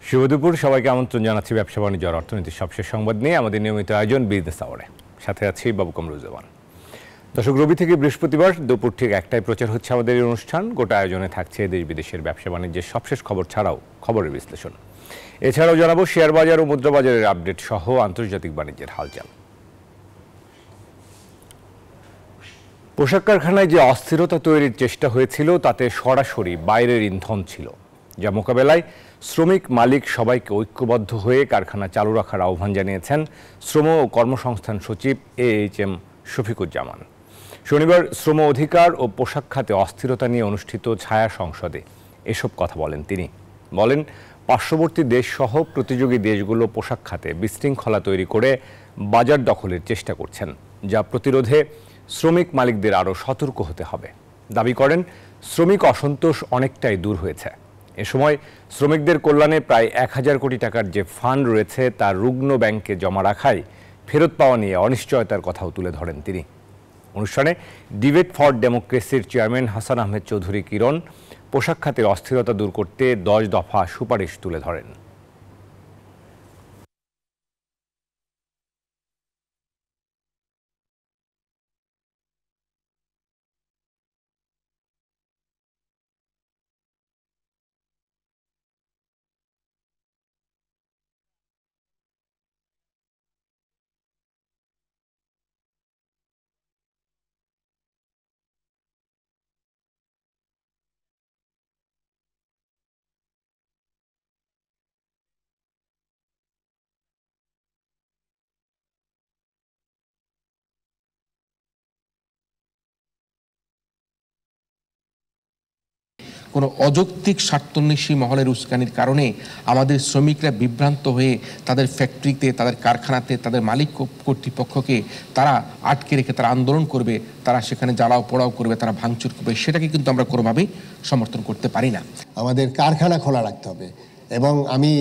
শুভ দুপুর, সবাইকে আমন্ত্রণ জানাচ্ছি ব্যবসা বাণিজ্য আর অর্থনীতির সবশেষ সংবাদ নিয়ে আমাদের নিয়মিত আয়োজন বিজনেস আওয়ারে। সাথে আছি বাবু কামরুজ্জামান। দর্শক, রবি থেকে বৃহস্পতিবার দুপুর ঠিক একটায় প্রচার হচ্ছে আমাদের এই অনুষ্ঠান। গোটা আয়োজনে থাকছে দেশ বিদেশের ব্যবসা বাণিজ্যের সবশেষ খবর ছাড়াও খবরের বিশ্লেষণ। এছাড়াও জানাবো শেয়ার বাজার ও মুদ্রা বাজারের আপডেট সহ আন্তর্জাতিক বাণিজ্যের হালচাল। পোশাক কারখানায় যে অস্থিরতা তৈরির চেষ্টা হয়েছিল তাতে সরাসরি বাইরের ইন্ধন ছিল, যা মোকাবেলায় শ্রমিক মালিক সবাইকে ঐক্যবদ্ধ হয়ে কারখানা চালু রাখার আহ্বান জানিয়েছেন শ্রম ও কর্মসংস্থান সচিব AHM শফিকুজ্জামান। শনিবার শ্রম অধিকার ও পোশাক খাতে অস্থিরতা নিয়ে অনুষ্ঠিত ছায়া সংসদে এসব কথা বলেন তিনি। বলেন, পার্শ্ববর্তী দেশসহ প্রতিযোগী দেশগুলো পোশাক খাতে বিশৃঙ্খলা তৈরি করে বাজার দখলের চেষ্টা করছেন, যা প্রতিরোধে শ্রমিক মালিকদের আরও সতর্ক হতে হবে। দাবি করেন, শ্রমিক অসন্তোষ অনেকটাই দূর হয়েছে। এ সময় শ্রমিকদের কল্যাণে প্রায় 1000 কোটি টাকার যে ফান্ড রয়েছে তা রুগ্ন ব্যাংকে জমা রাখায় ফেরত পাওয়া নিয়ে অনিশ্চয়তার কথাও তুলে ধরেন তিনি। অনুষ্ঠানে ডিবেট ফর ডেমোক্রেসির চেয়ারম্যান হাসান আহমেদ চৌধুরী কিরণ পোশাক খাতের অস্থিরতা দূর করতে 10 দফা সুপারিশ তুলে ধরেন। কোনো অযৌক্তিক স্বার্থান্বেষী মহলের উস্কানির কারণে আমাদের শ্রমিকরা বিভ্রান্ত হয়ে তাদের ফ্যাক্টরিতে, তাদের কারখানাতে, তাদের মালিক কর্তৃপক্ষকে তারা আটকে রেখে তারা আন্দোলন করবে, তারা সেখানে জ্বালাও পোড়াও করবে, তারা ভাঙচুর করবে, সেটাকে কিন্তু আমরা কোনোভাবেই সমর্থন করতে পারি না। আমাদের কারখানা খোলা রাখতে হবে এবং আমি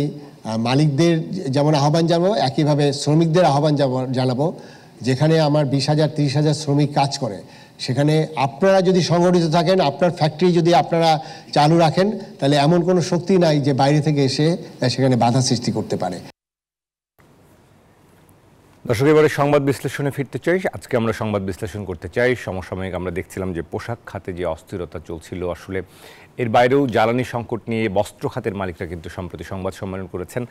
মালিকদের যেমন আহ্বান জানাবো, একইভাবে শ্রমিকদের আহ্বান জানাবো। যেখানে আমার 20,000 30,000 শ্রমিক কাজ করে, সেখানে আপনারা যদি সংগঠিত থাকেন, আপনার ফ্যাক্টরি যদি আপনারা চালু রাখেন, তাহলে এমন কোনো শক্তি নাই যে বাইরে থেকে এসে সেখানে বাধা সৃষ্টি করতে পারে। দর্শক, এবারে সংবাদ বিশ্লেষণে ফিরতে চাই। আজকে আমরা সংবাদ বিশ্লেষণ করতে চাই সমসাময়িক আমরা দেখছিলাম যে পোশাক খাতে যে অস্থিরতা চলছিল, আসলে এর বাইরেও জ্বালানি সংকট নিয়ে বস্ত্র খাতের মালিকরা কিন্তু সম্প্রতি সংবাদ সম্মেলন করেছেন।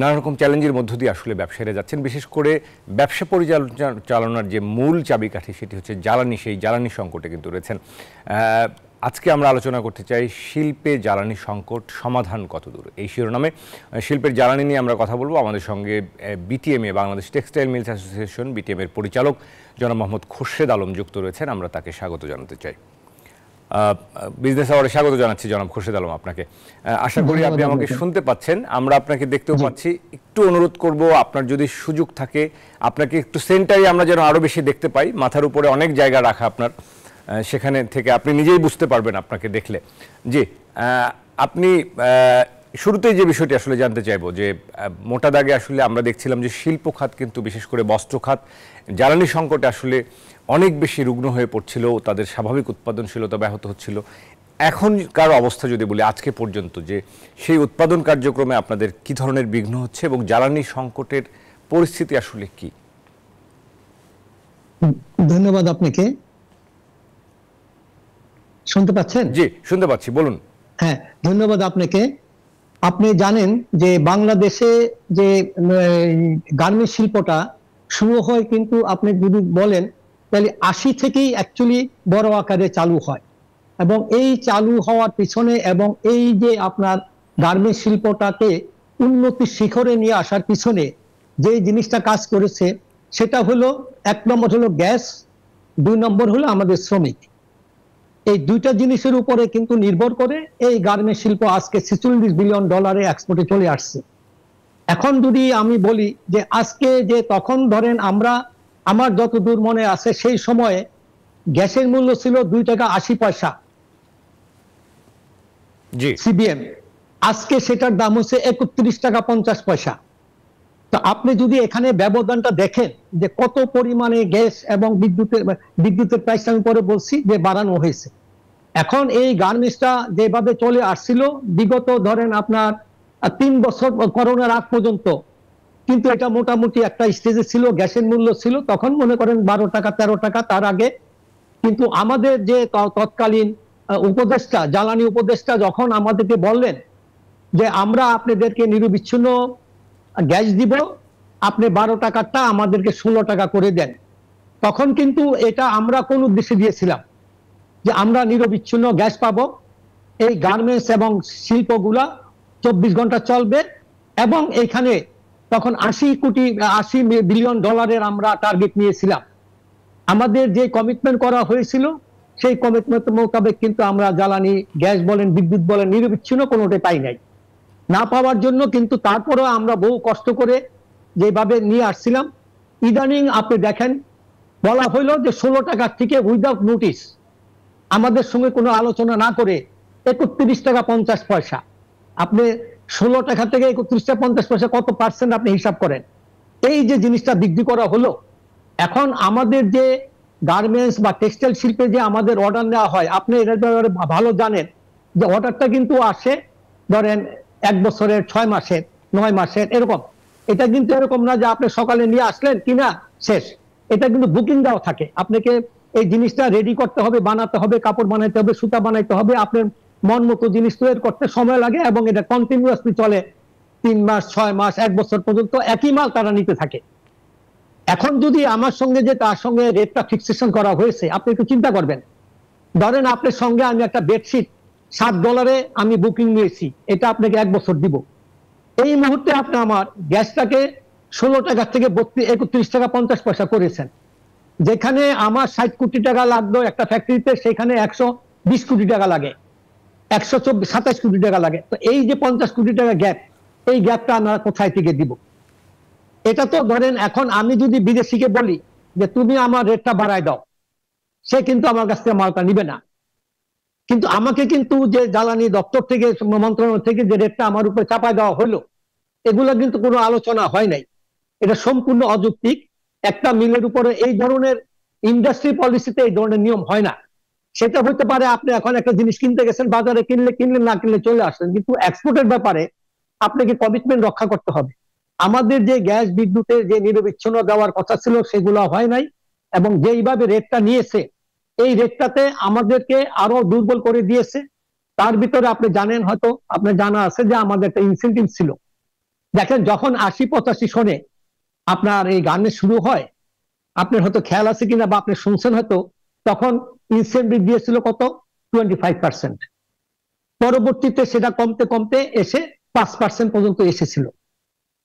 নানা রকম চ্যালেঞ্জের মধ্য দিয়ে আসলে ব্যবসায়ীরা যাচ্ছেন। বিশেষ করে ব্যবসা পরিচালনার যে মূল চাবিকাঠি সেটি হচ্ছে জ্বালানি, সেই জ্বালানি সংকটে কিন্তু রয়েছেন। আজকে আমরা আলোচনা করতে চাই শিল্পে জ্বালানি সংকট সমাধান কতদূর, এই শিরোনামে শিল্পের জ্বালানি নিয়ে আমরা কথা বলবো। আমাদের সঙ্গে BTMA, Bangladesh textile mills association, BTM এর পরিচালক জনাব মোহাম্মদ খোরশেদ আলম যুক্ত রয়েছেন। আমরা তাকে স্বাগত জানাতে চাই। বিজনেস আওয়ারে স্বাগত জানাচ্ছি জনাব খোরশেদ আলম আপনাকে। আশা করি আপনি আমাকে শুনতে পাচ্ছেন, আমরা আপনাকে দেখতেও পাচ্ছি। একটু অনুরোধ করব, আপনার যদি সুযোগ থাকে আপনাকে একটু সেন্টারে আমরা যেন আরও বেশি দেখতে পাই। মাথার উপরে অনেক জায়গা রাখা আপনার, সেখানে থেকে আপনি নিজেই বুঝতে পারবেন আপনাকে দেখলে। জি, আপনি শুরুতেই যে বিষয়টি আসলে জানতে চাইবো যে মোটা দাগে আসলে আমরা দেখছিলাম যে শিল্প খাত, কিন্তু বিশেষ করে বস্ত্র খাত জ্বালানি সংকটে আসলে অনেক বেশি রুগ্ন হয়ে পড়ছিল, তাদের স্বাভাবিক উৎপাদনশীলতা ব্যাহত হচ্ছিল। এখনকার অবস্থা যদি বলি আজকে পর্যন্ত, যে সেই উৎপাদন কার্যক্রমে আপনাদের কি ধরনের বিঘ্ন হচ্ছে এবং জ্বালানি সংকটের পরিস্থিতি আসলে কি? ধন্যবাদ আপনাকে। শুনতে পাচ্ছেন? জি, শুনতে পাচ্ছি, বলুন। হ্যাঁ, ধন্যবাদ আপনাকে। আপনি জানেন যে বাংলাদেশে যে গার্মেন্টস শিল্পটা শুরু হয়, কিন্তু আপনি যদি বলেন তাহলে 80 থেকেই অ্যাকচুয়ালি বড় আকারে চালু হয়। এবং এই চালু হওয়ার পিছনে এবং এই যে আপনার গার্মেন্টস শিল্পটাকে উন্নতির শিখরে নিয়ে আসার পিছনে যে জিনিসটা কাজ করেছে সেটা হলো, 1 নম্বর হলো গ্যাস, 2 নম্বর হলো আমাদের শ্রমিক। এই দুইটা জিনিসের উপরে কিন্তু নির্ভর করে এই গার্মেন্টস শিল্প আজকে $46 বিলিয়ন এক্সপোর্টে চলে আসছে। এখন যদি আমি বলি যে আজকে যে তখন ধরেন আমার যতদূর মনে আছে সেই সময়ে গ্যাসের মূল্য ছিল 2 টাকা 80 পয়সা CBM, আজকে সেটার দাম হচ্ছে 31 টাকা 50 পয়সা। তো আপনি যদি এখানে ব্যবধানটা দেখেন যে কত পরিমাণে গ্যাস এবং বিদ্যুতের প্রাইসটা আমি পরে বলছি যে বাড়ানো হয়েছে। এখন এই গার্মেন্টসটা যেভাবে চলে আসছিল বিগত ধরেন আপনার আর 3 বছর করোনার আগ পর্যন্ত কিন্তু এটা মোটামুটি একটা স্টেজে ছিল, গ্যাসের মূল্য ছিল তখন মনে করেন 12 টাকা 13 টাকা। তার আগে কিন্তু আমাদের যে তৎকালীন উপদেষ্টা, জ্বালানি উপদেষ্টা যখন আমাদেরকে বললেন যে আমরা আপনাদেরকে নিরবিচ্ছিন্ন গ্যাস দিব, আপনি 12 টাকাটা আমাদেরকে 16 টাকা করে দেন, তখন কিন্তু এটা আমরা কোন উদ্দেশ্যে দিয়েছিলাম যে আমরা নিরবিচ্ছিন্ন গ্যাস পাবো, এই গার্মেন্টস এবং শিল্পগুলা 24 ঘন্টা চলবে, এবং এখানে তখন 80 বিলিয়ন ডলারের আমরা টার্গেট নিয়েছিলাম। আমাদের যে কমিটমেন্ট করা হয়েছিল সেই কমিটমেন্ট মোতাবেক কিন্তু আমরা জ্বালানি, গ্যাস বলেন, বিদ্যুৎ বলেন, নিরবিচ্ছিন্ন কোনোটাই পাই নাই। না পাওয়ার জন্য কিন্তু তারপরেও আমরা বহু কষ্ট করে যেভাবে নিয়ে আসছিলাম, ইদানিং আপনি দেখেন বলা হইলো যে 16 টাকা থেকে উইদাউট নোটিস আমাদের সঙ্গে কোনো আলোচনা না করে 31 টাকা 50 পয়সা। আপনি 16 টাকা থেকে 31 টাকা 50 পয়সা কত পার্সেন্ট আপনি হিসাব করেন। এই যে জিনিসটা বৃদ্ধি করা হলো, এখন আমাদের যে গার্মেন্টস বা টেক্সটাইল শিল্পে যে আমাদের অর্ডার নেওয়া হয়, আপনি এর ব্যাপারে ভালো জানেন যে অর্ডারটা কিন্তু আসে ধরেন 1 বছরের, 6 মাসের, 9 মাসের, এরকম। এটা কিন্তু এরকম না যে আপনি সকালে নিয়ে আসলেন কিনা শেষ, এটা কিন্তু বুকিং দেওয়া থাকে। আপনাকে এই জিনিসটা রেডি করতে হবে, বানাতে হবে, কাপড় বানাইতে হবে, সুতা বানাইতে হবে, আপনার মন মতো জিনিস তৈরি করতে সময় লাগে, এবং এটা কন্টিনিউয়াসলি চলে 3 মাস, 6 মাস, 1 বছর পর্যন্ত একই মাল তারা নিতে থাকে। এখন যদি আমার সঙ্গে যে তার সঙ্গে রেটটা ফিক্সেশন করা হয়েছে, আপনি একটু চিন্তা করবেন, ধরেন আপনার সঙ্গে আমি একটা বেডশিট $7 আমি বুকিং নিয়েছি, এটা আপনাকে 1 বছর দিব। এই মুহূর্তে আপনি আমার গ্যাসটাকে 16 টাকা থেকে 31 টাকা 50 পয়সা করেছেন, যেখানে আমার 60 কোটি টাকা লাগলো একটা ফ্যাক্টরিতে, সেখানে 120 কোটি টাকা লাগে, 127 কোটি টাকা লাগে। তো এই যে 50 কোটি টাকা গ্যাপ, এই গ্যাপটা আমরা কোথায় থেকে দিব? এটা তো ধরেন এখন আমি যদি বিদেশিকে বলি যে তুমি আমার রেটটা বাড়ায় দাও, সে কিন্তু আমার কাছ থেকে মালটা নিবে না। কিন্তু আমাকে কিন্তু যে জ্বালানি দপ্তর থেকে, মন্ত্রণালয় থেকে যে রেটটা আমার উপরে চাপায় দেওয়া হলো, এগুলো কিন্তু কোনো আলোচনা হয় নাই। এটা সম্পূর্ণ অযৌক্তিক। একটা মিলের উপরে এই ধরনের ইন্ডাস্ট্রি পলিসিতে এই ধরনের নিয়ম হয় না। সেটা হতে পারে আপনি এখন একটা জিনিস কিনতে গেছেন, বাজারে কিনলেন, না কিনলে চলে আসলেন, কিন্তু এক্সপোর্টের ব্যাপারে আপনাকে কমিটমেন্ট রক্ষা করতে হবে। আমাদের যে গ্যাস বিদ্যুতের যে নিরবিচ্ছিন্ন দেওয়ার কথা ছিল সেগুলো হয় নাই, এবং যেইভাবে রেটটা নিয়েছে এই রেটটাতে আমাদেরকে আরো দুর্বল করে দিয়েছে। তার ভিতরে আপনি জানেন, হয়তো আপনার জানা আছে যে আমাদের একটা ইনসেন্টিভ ছিল। দেখেন যখন 80-85 সনে আপনার এই গার্মেন্টস শুরু হয়, আপনার হয়তো খেয়াল আছে কিনা বা আপনি শুনছেন হয়তো, তখন ইনসেন্টিভ দিয়েছিল কত? 25%। পরবর্তীতে সেটা কমতে কমতে এসে 5% পর্যন্ত এসেছিল।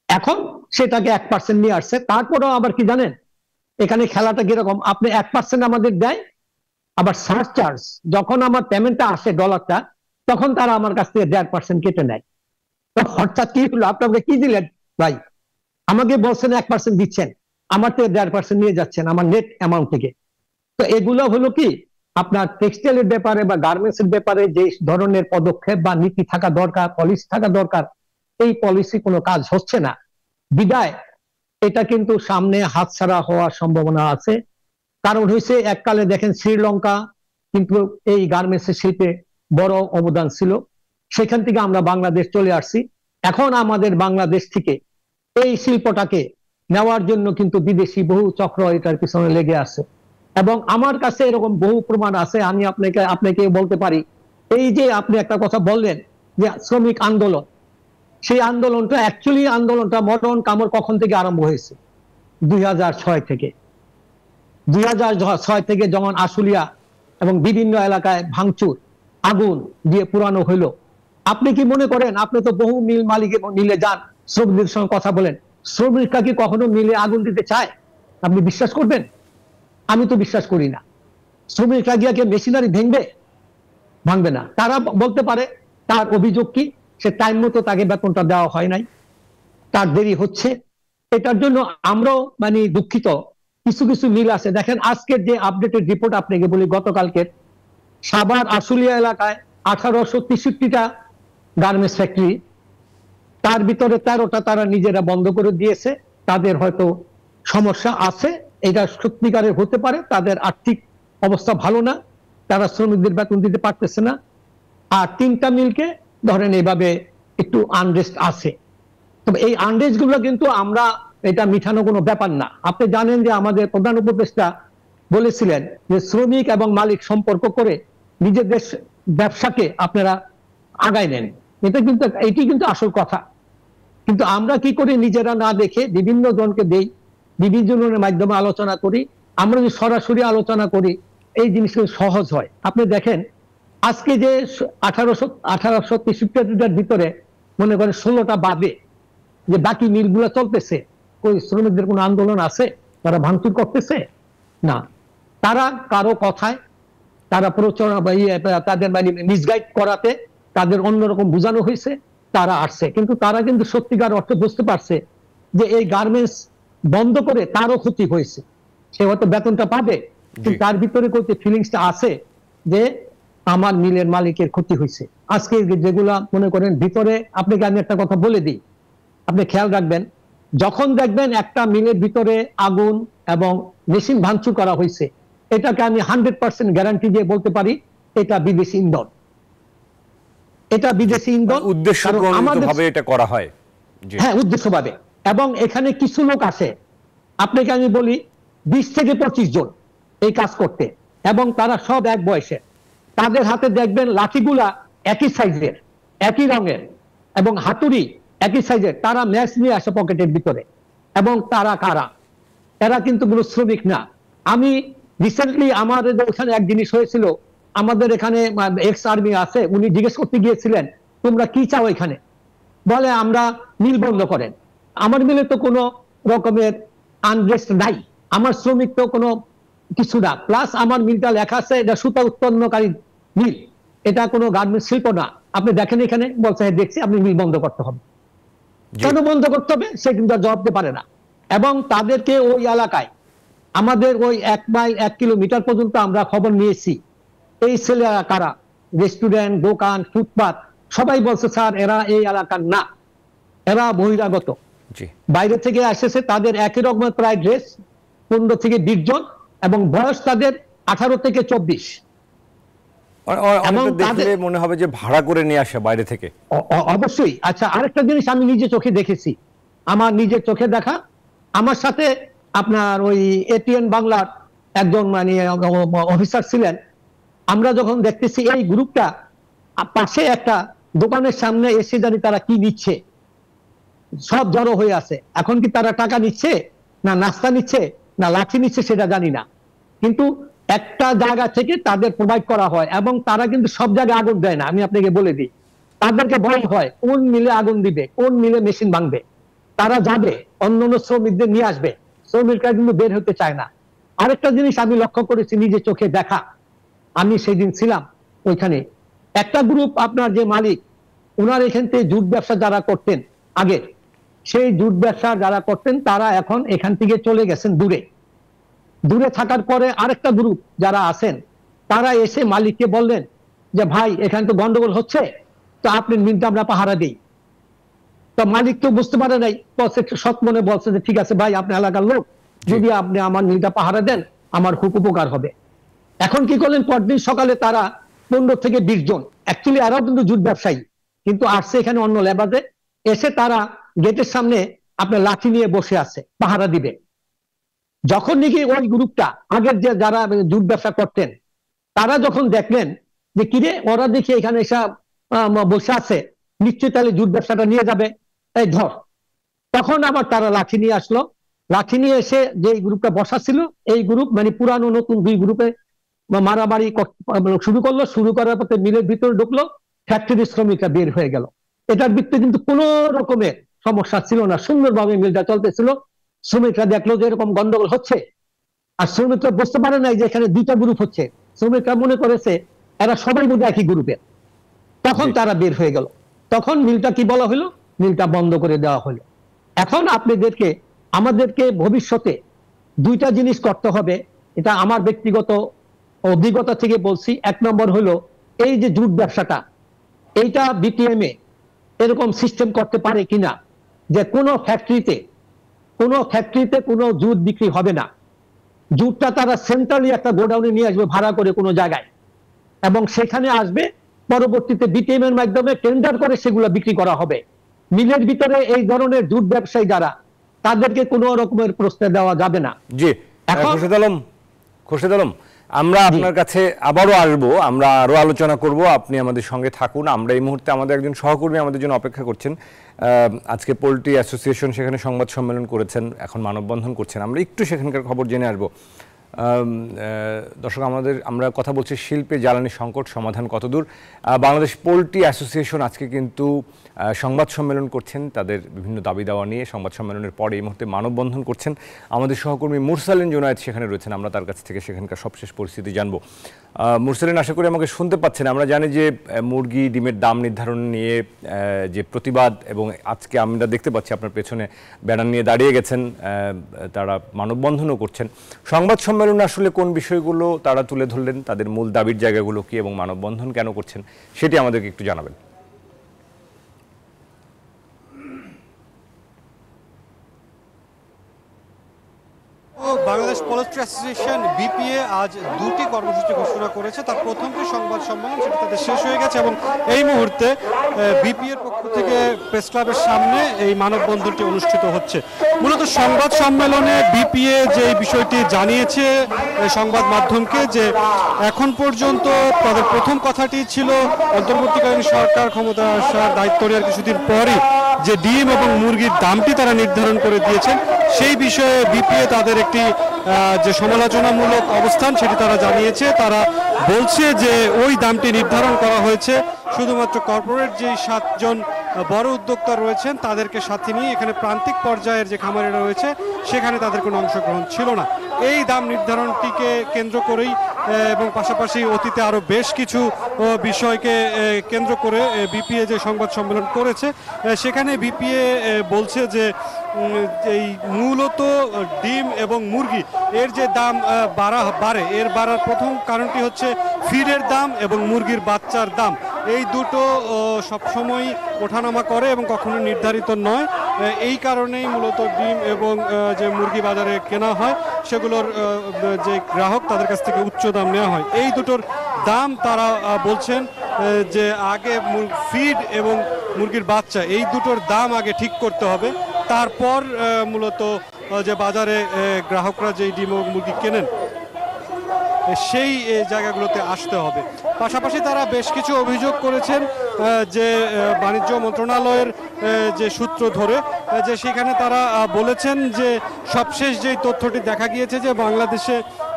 এখন সেটাকে 1% নিয়ে আসছে। তারপরেও আবার কি জানেন এখানে খেলাটা কিরকম, আপনি 1% আমাদের দেয়, আবার সারচার্জ যখন আমার পেমেন্টটা আসে ডলারটা, তখন তারা আমার কাছ থেকে 1.5% কেটে নেয়। তো অর্থাৎ কি হলো, আপনাকে কি দিলেন ভাই? আমাকে বলছেন 1% দিচ্ছেন, আমার থেকে 1.5% নিয়ে যাচ্ছেন আমার নেট অ্যামাউন্ট থেকে। তো এগুলো হলো কি আপনার টেক্সটাইলের ব্যাপারে বা গার্মেন্টস এর ব্যাপারে যে ধরনের পদক্ষেপ বা নীতি থাকা দরকার, পলিসি থাকা দরকার, এই পলিসি কোনো কাজ হচ্ছে না। বিদায় এটা কিন্তু সামনে হাতছাড়া হওয়ার সম্ভাবনা আছে। কারণ হয়েছে এককালে দেখেন শ্রীলঙ্কা কিন্তু এই গার্মেন্টস শিল্পে বড় অবদান ছিল, সেখান থেকে আমরা বাংলাদেশ চলে আসছি। এখন আমাদের বাংলাদেশ থেকে এই শিল্পটাকে নেওয়ার জন্য কিন্তু বিদেশি বহু চক্র এটার পিছনে লেগে আছে, এবং আমার কাছে এরকম বহু প্রমাণ আছে। আমি আপনাকে বলতে পারি, এই যে আপনি একটা কথা বললেন যে শ্রমিক আন্দোলন, সেই আন্দোলনটা অ্যাকচুয়ালি আন্দোলনটা মদন কামড় কখন থেকে আরম্ভ হয়েছে? 2006 থেকে। 2006 থেকে যখন আশুলিয়া এবং বিভিন্ন এলাকায় ভাঙচুর, আগুন দিয়ে পুরানো হইলো, আপনি কি মনে করেন, আপনি তো বহু মিল মালিকের মিলে যান, শ্রমিকদের সঙ্গে কথা বলেন, শ্রমিকরা কি কখনো মিলে আগুন দিতে চায়? আপনি বিশ্বাস করবেন? আমি তো বিশ্বাস করি না। শ্রমিকরা গিয়ে কে মেশিনারি ভাঙবে না। তারা বলতে পারে তার অভিযোগ কি, সে টাইম মতো তাকে বেতনটা দেওয়া হয় নাই, তার দেরি হচ্ছে। এটার জন্য আমরাও মানে দুঃখিত। কিছু কিছু মিল আছে, দেখেন আজকের যে আপডেটেড রিপোর্ট আপনাকে বলি, গতকালকের সাভার আশুলিয়া এলাকায় 1863টা গার্মেন্টস ফ্যাক্টরি, তার ভিতরে 13টা তারা নিজেরা বন্ধ করে দিয়েছে। তাদের হয়তো সমস্যা আছে, এটা সত্যিকারের হতে পারে, তাদের আর্থিক অবস্থা ভালো না, তারা শ্রমিকদের বেতন দিতে পারতেছে না। আর 3টা মিলকে ধরেন এইভাবে একটু আনরেস্ট আছে। তবে এই আনরেস্ট গুলো কিন্তু আমরা এটা মিঠানো কোনো ব্যাপার না। আপনি জানেন যে আমাদের প্রধান উপদেষ্টা বলেছিলেন যে শ্রমিক এবং মালিক সম্পর্ক করে নিজেদের ব্যবসাকে আপনারা আগায় নেন। এটি কিন্তু আসল কথা। কিন্তু আমরা কি করি, নিজেরা না দেখে বিভিন্ন জনকে দেই, বিভিন্ন জনের মাধ্যমে আলোচনা করি। আমরা যদি সরাসরি আলোচনা করি এই জিনিসগুলো সহজ হয়। আপনি দেখেন আজকে যে 1863টার ভিতরে মনে করেন 16টা বাদে যে বাকি মিলগুলো চলতেছে, ওই শ্রমিকদের কোনো আন্দোলন আছে? তারা ভাঙচুর করতেছে না। তারা কারো কথায়, তারা প্রচারণা তাদের মানে মিসগাইড করাতে তাদের অন্যরকম বোঝানো হয়েছে, তারা আসছে। কিন্তু তারা কিন্তু সত্যিকার অর্থে বুঝতে পারছে যে এই গার্মেন্টস বন্ধ করে তারও ক্ষতি হয়েছে। সে হয়তো বেতনটা পাবে, কিন্তু তার ভিতরে কোথায় ফিলিংসটা আছে যে আমার মিলের মালিকের ক্ষতি হয়েছে। আজকে যেগুলা মনে করেন ভিতরে, আপনাকে আমি একটা কথা বলে দিই, আপনি খেয়াল রাখবেন, যখন দেখবেন একটা মিলের ভিতরে আগুন এবং মেশিন ভাঙচুর করা হয়েছে, এটাকে আমি 100% গ্যারান্টি দিয়ে বলতে পারি এটা বিদেশি ইন্ধন। এটা বিদেশি ইন্ধন, উদ্দেশ্যভাবে এটা করা হয়। হ্যাঁ, উদ্দেশ্যভাবে। এবং এখানে কিছু লোক আসে, আপনাকে আমি বলি 20 থেকে 25 জন এই কাজ করতে, এবং তারা সব এক বয়সে। তাদের হাতে দেখবেন লাঠিগুলা একই সাইজের, একই রঙের, এবং হাতুড়ি একই সাইজের। তারা ম্যাচ নিয়ে আসে পকেটের ভিতরে। এবং তারা কারা? এরা কিন্তু কোনো শ্রমিক না। আমি রিসেন্টলি আমাদের ওখানে এক জিনিস হয়েছিল, আমাদের এখানে এক্স আর্মি আছে, উনি জিজ্ঞেস করতে গিয়েছিলেন তোমরা কি চাও এখানে? বলে আমরা মিল বন্ধ করেন। আমার মিলে তো কোনো রকমের আনরেস্ট নাই, আমার শ্রমিক তো কোনো কিছু না। প্লাস আমার মিলটা লেখা আছে এটা সুতা উৎপন্নকারী মিল, এটা কোনো গার্মেন্টস শিল্প না। আপনি দেখেন এখানে, বলছে হ্যাঁ দেখছি, আপনি মিল বন্ধ করতে হবে। কেন বন্ধ করতে হবে সে কিন্তু জবাব দিতে পারে না। এবং তাদেরকে ওই এলাকায় আমাদের ওই 1 কিলোমিটার পর্যন্ত আমরা খবর নিয়েছি, এই ছেলেরা কারা, রেস্টুরেন্ট, দোকান, ফুটপাত, সবাই বলছে স্যার এরা এই এলাকার না, এরা বহিরাগত, বাইরে থেকে এসেছে। তাদের একই রকমের প্রায় ড্রেস, 15 থেকে 20 জন, এবং বয়স তাদের 18 থেকে 24। এবং দেখলে মনে হবে যে ভাড়া করে নিয়ে আসে বাইরে থেকে। অবশ্যই। আচ্ছা, আরেকটা জিনিস আমি নিজে চোখে দেখেছি, আমার নিজের চোখে দেখা। আমার সাথে আপনার ওই এটিএন বাংলার একজন মানে অফিসার ছিলেন। আমরা যখন দেখতেছি এই গ্রুপটা পাশে একটা দোকানের সামনে এসে জানি তারা কি নিচ্ছে, সব জড়ো হয়ে আছে। এখন কি তারা টাকা নিচ্ছে, না নাস্তা নিচ্ছে, না লাঠি নিচ্ছে, সেটা জানি না। কিন্তু একটা জায়গা থেকে তাদের প্রোভাইড করা হয়, এবং তারা কিন্তু সব জায়গায় আগুন দেয় না। আমি আপনাকে বলে দিই, তাদেরকে বলা হয় কোন মিলে আগুন দিবে, কোন মিলে মেশিন ভাঙবে। তারা যাবে, অন্যান্য শ্রমিকদের নিয়ে আসবে, শ্রমিকরা কিন্তু বের হতে চায় না। আরেকটা জিনিস আমি লক্ষ্য করেছি, নিজে চোখে দেখা, আমি সেই দিন ছিলাম ওইখানে। একটা গ্রুপ, আপনার যে মালিক, ওনার এখান থেকে জুট ব্যবসা যারা করতেন আগে, সেই জুট ব্যবসা যারা করতেন তারা এখন এখান থেকে চলে গেছেন দূরে। দূরে থাকার পরে আরেকটা গ্রুপ যারা আছেন, তারা এসে মালিককে বললেন যে ভাই এখানে তো গন্ডগোল হচ্ছে, তো আপনি মিলটা আমরা পাহারা দেই। তো মালিক তো বুঝতে পারে নাই, সৎ মনে বলছে যে ঠিক আছে ভাই, আপনি এলাকার লোক, যদি আপনি আমার মিলটা পাহারা দেন আমার খুব উপকার হবে। এখন কি করলেন, পরদিন সকালে তারা 15 থেকে 20 জন, অ্যাকচুয়ালি এরাও কিন্তু জুট ব্যবসায়ী, কিন্তু আসছে এখানে অন্য লেবারে, এসে তারা গেটের সামনে আপনার লাঠি নিয়ে বসে আছে, পাহারা দিবে। যখন নাকি ওই গ্রুপটা আগের যে যারা জুট ব্যবসা করতেন, তারা যখন দেখলেন যে কিরে ওরা দেখি এখানে এসব বসে আছে, নিশ্চয়ই তাহলে জুট ব্যবসাটা নিয়ে যাবে, এই ধর। তখন আবার তারা লাঠি নিয়ে আসলো। লাঠি নিয়ে এসে যে গ্রুপটা বসা ছিল, এই গ্রুপ মানে পুরানো নতুন দুই গ্রুপে মারামারি শুরু করলো। শুরু করার পথে মিলের ভিতরে ঢুকলো, ফ্যাক্টরি শ্রমিকরা বের হয়ে গেল। এটার ভিত্তিতে কিন্তু কোনো রকমের সমস্যা ছিল না, সুন্দরভাবে মিলটা চলতেছিল। শ্রমিকরা দেখলো যে এরকম গন্ডগোল হচ্ছে, আর শ্রমিকরা বুঝতে পারে নাই যে এখানে দুইটা গ্রুপ হচ্ছে। শ্রমিকরা মনে করেছে এরা সবাই বোধ একই গ্রুপের। তখন তারা বের হয়ে গেল। তখন মিলটা কি বলা হলো, মিলটা বন্ধ করে দেওয়া হলো। এখন আপনাদেরকে, আমাদেরকে ভবিষ্যতে দুইটা জিনিস করতে হবে, এটা আমার ব্যক্তিগত অভিজ্ঞতা থেকে বলছি। 1 নম্বর হলো এই যে জুট ব্যবসাটা, এইটা বিটিএম এ এরকম সিস্টেম করতে পারে কিনা যে কোনো ফ্যাক্টরিতে কোনো জুট বিক্রি হবে না। জুটটা তারা সেন্ট্রালি একটা গোডাউনে নিয়ে আসবে ভাড়া করে কোনো জায়গায়, এবং সেখানে আসবে পরবর্তীতে বিটিএম এর মাধ্যমে টেন্ডার করে সেগুলো বিক্রি করা হবে। মিলের ভিতরে এই ধরনের জুট ব্যবসায়ী যারা, তাদেরকে কোনো রকমের প্রশ্রয় দেওয়া যাবে না। জি, খোরশেদ আলম, আমরা আপনার কাছে আবারও আসবো, আমরা আরো আলোচনা করব, আপনি আমাদের সঙ্গে থাকুন। আমরা এই মুহূর্তে আমাদের একজন সহকর্মী আমাদের জন্য অপেক্ষা করছেন। আজকে পোল্ট্রি অ্যাসোসিয়েশন সেখানে সংবাদ সম্মেলন করেছেন, এখন মানববন্ধন করছেন, আমরা একটু সেখানকার খবর জেনে আসবো। দর্শক, আমরা কথা বলছি শিল্পে জ্বালানি সংকট সমাধান কতদূর। বাংলাদেশ পোল্ট্রি অ্যাসোসিয়েশন আজকে কিন্তু সংবাদ সম্মেলন করছেন তাদের বিভিন্ন দাবি দাওয়া নিয়ে। সংবাদ সম্মেলনের পরে এই মুহূর্তে মানববন্ধন করছেন। আমাদের সহকর্মী মুরসালিন জুনায়েদ সেখানে রয়েছেন, আমরা তার কাছ থেকে সেখানকার সবশেষ পরিস্থিতি জানবো। মুরসালিন, আশা করি আমাকে শুনতে পাচ্ছেন। আমরা জানি যে মুরগি ডিমের দাম নির্ধারণ নিয়ে যে প্রতিবাদ, এবং আজকে আমরা দেখতে পাচ্ছি আপনার পেছনে ব্যানার নিয়ে দাঁড়িয়ে গেছেন, তারা মানববন্ধনও করছেন। সংবাদ সম্মেলনে আসলে কোন বিষয়গুলো তারা তুলে ধরলেন, তাদের মূল দাবির জায়গাগুলো কি, এবং মানববন্ধন কেন করছেন সেটি আমাদেরকে একটু জানাবেন। বাংলাদেশ পোল্ট্রি অ্যাসোসিয়েশন বিপিএ আজ দুটি কর্মসূচি ঘোষণা করেছে। তার প্রথমটি সংবাদ সম্মেলন, সেটা তাদের শেষ হয়ে গেছে এবং এই মুহূর্তে বিপিএর পক্ষ থেকে প্রেস ক্লাবের সামনে এই মানববন্ধনটি অনুষ্ঠিত হচ্ছে। মূলত সংবাদ সম্মেলনে বিপিএ যে বিষয়টি জানিয়েছে সংবাদ মাধ্যমকে, যে এখন পর্যন্ত তাদের প্রথম কথাটি ছিল অন্তর্বর্তীকালীন সরকার ক্ষমতা আসার দায়িত্ব নেওয়ার কিছুদিন পরই যে ডিম এবং মুরগির দামটি তারা নির্ধারণ করে দিয়েছেন, সেই বিষয়ে বিপিএ তাদের একটি যে সমালোচনামূলক অবস্থান সেটি তারা জানিয়েছে। তারা বলছে যে ওই দামটি নির্ধারণ করা হয়েছে শুধুমাত্র কর্পোরেট যে 7 জন বড় উদ্যোক্তা রয়েছেন তাদেরকে সাথে নিয়ে, এখানে প্রান্তিক পর্যায়ের যে খামারিরা রয়েছে সেখানে তাদের কোনো অংশগ্রহণ ছিল না। এই দাম নির্ধারণটিকে কেন্দ্র করেই এবং পাশাপাশি অতীতে আরও বেশ কিছু বিষয়কে কেন্দ্র করে বিপিএ যে সংবাদ সম্মেলন করেছে, সেখানে বিপিএ বলছে যে এই মূলত ডিম এবং মুরগি এর যে দাম বাড়ে, এর বাড়ার প্রথম কারণটি হচ্ছে ফিডের দাম এবং মুরগির বাচ্চার দাম। এই দুটো সবসময় ওঠানামা করে এবং কখনো নির্ধারিত নয়। এই কারণেই মূলত ডিম এবং যে মুরগি বাজারে কেনা হয় সেগুলোর যে গ্রাহক তাদের কাছ থেকে উচ্চ দাম নেওয়া হয়। এই দুটোর দাম তারা বলছেন যে আগে ফিড এবং মুরগির বাচ্চা এই দুটোর দাম আগে ঠিক করতে হবে, তারপর মূলত যে বাজারে গ্রাহকরা যেই ডিম এবং মুরগি কেনেন সেই জায়গাগুলোতে আসতে হবে। পাশাপাশি তারা বেশ কিছু অভিযোগ করেছেন যে বাণিজ্য মন্ত্রণালয়ের যে সূত্র ধরে, যে সেখানে তারা বলেছেন যে সবশেষ যেই তথ্যটি দেখা গিয়েছে যে বাংলাদেশে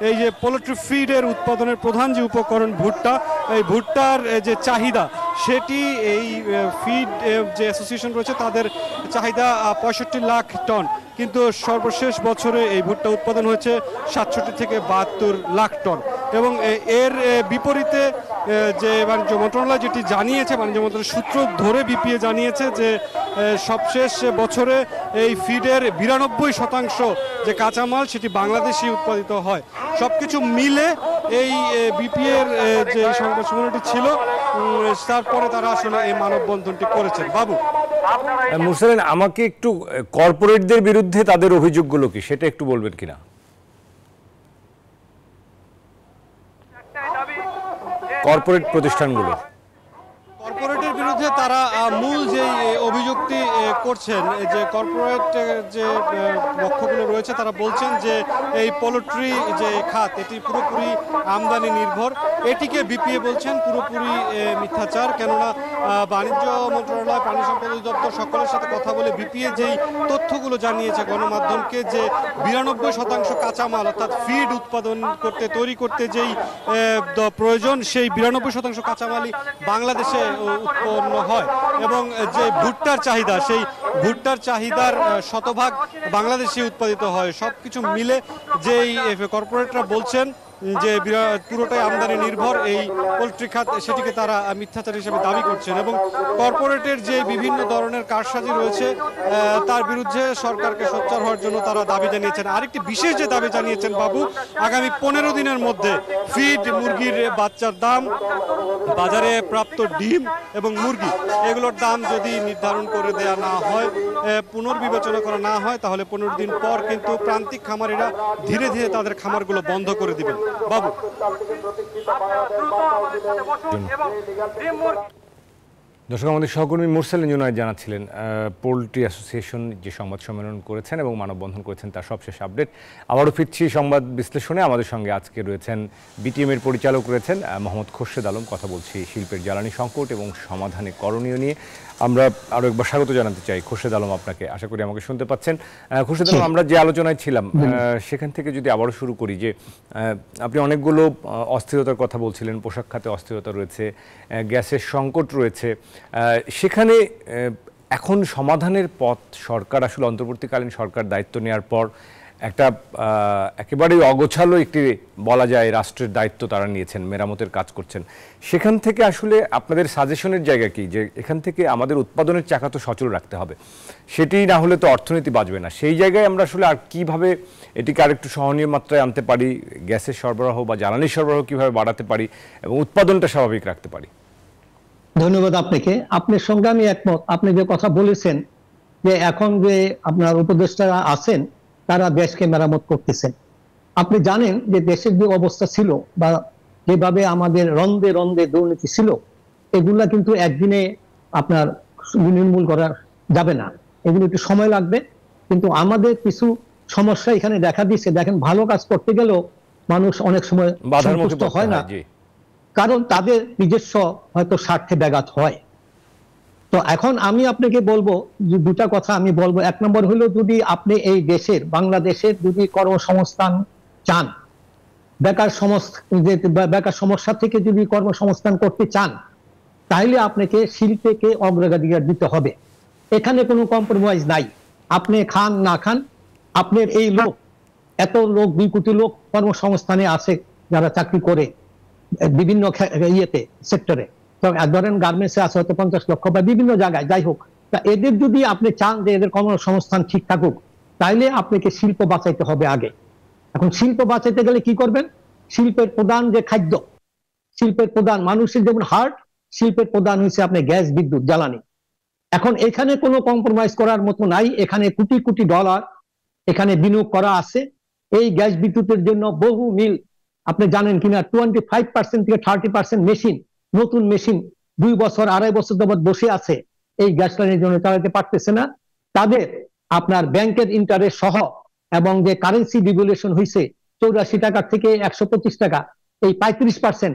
এই যে পোল্ট্রি ফিডের উৎপাদনের প্রধান যে উপকরণ ভুট্টা, এই ভুট্টার যে চাহিদা সেটি এই ফিড যে অ্যাসোসিয়েশন রয়েছে তাদের চাহিদা 65 লাখ টন, কিন্তু সর্বশেষ বছরে এই ভুট্টা উৎপাদন হয়েছে 67 থেকে 72 লাখ টন। এবং এর বিপরীতে যে বাণিজ্য মন্ত্রণালয় যেটি জানিয়েছে, বাণিজ্য মন্ত্রণালয়ের সূত্র ধরে বিপিএ জানিয়েছে যে সবশেষ বছরে এই ফিডের 92% যে কাঁচামাল সেটি বাংলাদেশে উৎপাদিত হয়। সবকিছু মিলে এই বিপিএর যে সংবাদ সম্মেলনটি ছিল, তারপরে তারা আসলে এই মানববন্ধনটি করেছেন। বাবু মুরসালিন, আমাকে একটু কর্পোরেটদের বিরুদ্ধে তাদের অভিযোগগুলো কি সেটা একটু বলবেন কিনা? কর্পোরেট প্রতিষ্ঠানগুলো কর্পোরেটের বিরুদ্ধে তারা মূল যে অভিযোগটি করছেন, যে কর্পোরেট যে পক্ষগুলো রয়েছে তারা বলছেন যে এই পোল্ট্রি যে খাত এটি পুরোপুরি আমদানি নির্ভর। এটিকে বিপিএ বলছেন পুরোপুরি মিথ্যাচার। কেননা বাণিজ্য মন্ত্রণালয়, প্রাণী সম্পদ অধিদপ্তর সকলের সাথে কথা বলে বিপিএ যেই তথ্যগুলো জানিয়েছে গণমাধ্যমকে, যে 92% কাঁচামাল অর্থাৎ ফিড উৎপাদন করতে, তৈরি করতে যেই প্রয়োজন, সেই 92% কাঁচামালই বাংলাদেশে উৎপন্ন হয়। এবং যে ভুট্টার চাহিদা, সেই ভুট্টার চাহিদার শতভাগ বাংলাদেশে উৎপাদিত হয়। সব কিছু মিলে যেই কর্পোরেটরা বলছেন যে পুরোটাই আমদানি নির্ভর এই পোল্ট্রি খাত, সেটিকে তারা মিথ্যাচার হিসেবে দাবি করছেন। এবং কর্পোরেটের যে বিভিন্ন ধরনের কারসাজি রয়েছে তার বিরুদ্ধে সরকারকে সোচ্চার হওয়ার জন্য তারা দাবি জানিয়েছেন। আরেকটি বিশেষ যে দাবি জানিয়েছেন বাবু, আগামী 15 দিনের মধ্যে ফিড, মুরগির বাচ্চার দাম, বাজারে প্রাপ্ত ডিম এবং মুরগি এগুলোর দাম যদি নির্ধারণ করে দেয়া না হয় পুনর্বিবেচনা করা না হয় তাহলে 15 দিন পর কিন্তু প্রান্তিক খামারিরা ধীরে ধীরে তাদের খামারগুলো বন্ধ করে দিবেন। বাবু, দর্শক, আমাদের সহকর্মী মুরসালিন জুনায়েদ জানাচ্ছিলেন পোল্ট্রি অ্যাসোসিয়েশন যে সংবাদ সম্মেলন করেছেন এবং মানববন্ধন করেছেন তার সবশেষ আপডেট। আবারও ফিরছি সংবাদ বিশ্লেষণে। আমাদের সঙ্গে আজকে রয়েছেন বিটিএম এর পরিচালক রয়েছেন মোহাম্মদ খোরশেদ আলম। কথা বলছি শিল্পের জ্বালানি সংকট এবং সমাধানে করণীয় নিয়ে। আমরা আরও একবার স্বাগত জানাতে চাই খোরশেদ আলম আপনাকে। আশা করি আমাকে শুনতে পাচ্ছেন। খোরশেদ আলম, আমরা যে আলোচনায় ছিলাম সেখান থেকে যদি আবারও শুরু করি, যে আপনি অনেকগুলো অস্থিরতার কথা বলছিলেন। পোশাক খাতে অস্থিরতা রয়েছে, গ্যাসের সংকট রয়েছে, সেখানে এখন সমাধানের পথ সরকার, আসলে অন্তর্বর্তীকালীন সরকার দায়িত্ব নেওয়ার পর একটা একেবারেই অগোছালো একটি বলা যায় রাষ্ট্রের দায়িত্ব তারা নিয়েছেন, মেরামতের কাজ করছেন। সেখান থেকে আসলে আপনাদের সাজেশনের জায়গা কি, যে এখান থেকে আমাদের উৎপাদনের চাকা তো সচল রাখতে হবে, সেটি না হলে তো অর্থনীতি বাঁচবে না। সেই জায়গায় আমরা আসলে আর কীভাবে এটিকে আরেকটু সহনীয় মাত্রায় আনতে পারি, গ্যাসের সরবরাহ বা জ্বালানির সরবরাহ কীভাবে বাড়াতে পারি এবং উৎপাদনটা স্বাভাবিক রাখতে পারি? ধন্যবাদ আপনাকে। আপনার সঙ্গে আমি একমত। আপনি যে কথা বলেছেন যে এখন যে আপনার উপদেষ্টারা আছেন তারা দেশকে মেরামত করতেছেন। আপনি জানেন যে দেশের যে অবস্থা ছিল বা যেভাবে আমাদের রন্ধে রন্ধে দুর্নীতি ছিল, এগুলা কিন্তু একদিনে আপনার নির্মূল করা যাবে না, এগুলো একটু সময় লাগবে। কিন্তু আমাদের কিছু সমস্যা এখানে দেখা দিচ্ছে। দেখেন, ভালো কাজ করতে গেলেও মানুষ অনেক সময় সন্তুষ্ট হয় না, কারণ তাদের নিজস্ব হয়তো স্বার্থে ব্যাঘাত হয়। তো এখন আমি আপনাকে বলবো যে দুটা কথা আমি বলবো। এক নম্বর হলো, যদি আপনি এই দেশের বাংলাদেশের যদি কর্মসংস্থান চান, বেকার সমস্যা থেকে যদি কর্মসংস্থান করতে চান, তাহলে আপনাকে শিল্পকে অগ্রাধিকার দিতে হবে। এখানে কোনো কম্প্রোমাইজ নাই। আপনি খান না খান, আপনার এই লোক, এত লোক, 2 কোটি লোক কর্মসংস্থানে আছে যারা চাকরি করে বিভিন্ন ইয়েতে সেক্টরে, ধরেন গার্মেন্টসে আছে হয়তো 50 লক্ষ বা বিভিন্ন জায়গায়, যাই হোক। তা এদের যদি আপনি চান যে এদের কর্মসংস্থান ঠিক থাকুক, তাইলে আপনাকে শিল্প বাঁচাইতে হবে আগে। এখন শিল্প বাঁচাইতে গেলে কি করবেন? শিল্পের প্রধান যে খাদ্য, শিল্পের প্রধান মানুষের যেমন হার্ট, শিল্পের প্রধান হচ্ছে আপনি গ্যাস, বিদ্যুৎ, জ্বালানি। এখন এখানে কোনো কম্প্রোমাইজ করার মতো নাই। এখানে কোটি কোটি ডলার এখানে বিনিয়োগ করা আছে। এই গ্যাস বিদ্যুতের জন্য বহু মিল, আপনি জানেন কিনা, 25% থেকে 30% মেশিন, নতুন মেশিন 2 বছর 2.5 বছর যাবত বসে আছে, এই গ্যাস লাইনের জন্য চালাতে পারতেছে না। তাদের আপনার ব্যাংকের ইন্টারেস্ট সহ এবং যে কারেন্সি ডিভ্যালুয়েশন হয়েছে 84 টাকা থেকে 125 টাকা, এই 35%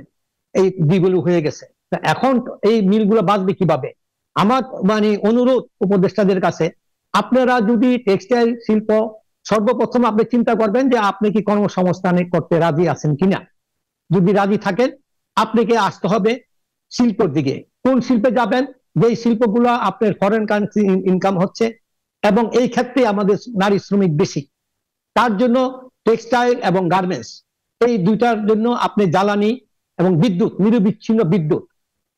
এই ডিভ্যালু হয়ে গেছে। এখন এই মিলগুলো বাঁচবে কিভাবে? আমার মানে অনুরোধ উপদেষ্টাদের কাছে, আপনারা যদি টেক্সটাইল শিল্প, সর্বপ্রথম আপনি চিন্তা করবেন যে আপনি কি কর্মসংস্থানে করতে রাজি আছেন কিনা। যদি রাজি থাকেন, আপনাকে আসতে হবে শিল্পের দিকে। কোন শিল্পে যাবেন? যেই শিল্পগুলো আপনার ফরেন কারেন্সি ইনকাম হচ্ছে এবং এই ক্ষেত্রে আমাদের নারী শ্রমিক বেশি। তার জন্য টেক্সটাইল এবং গার্মেন্টস, এই দুইটার জন্য আপনি জ্বালানি এবং বিদ্যুৎ, নিরবিচ্ছিন্ন বিদ্যুৎ।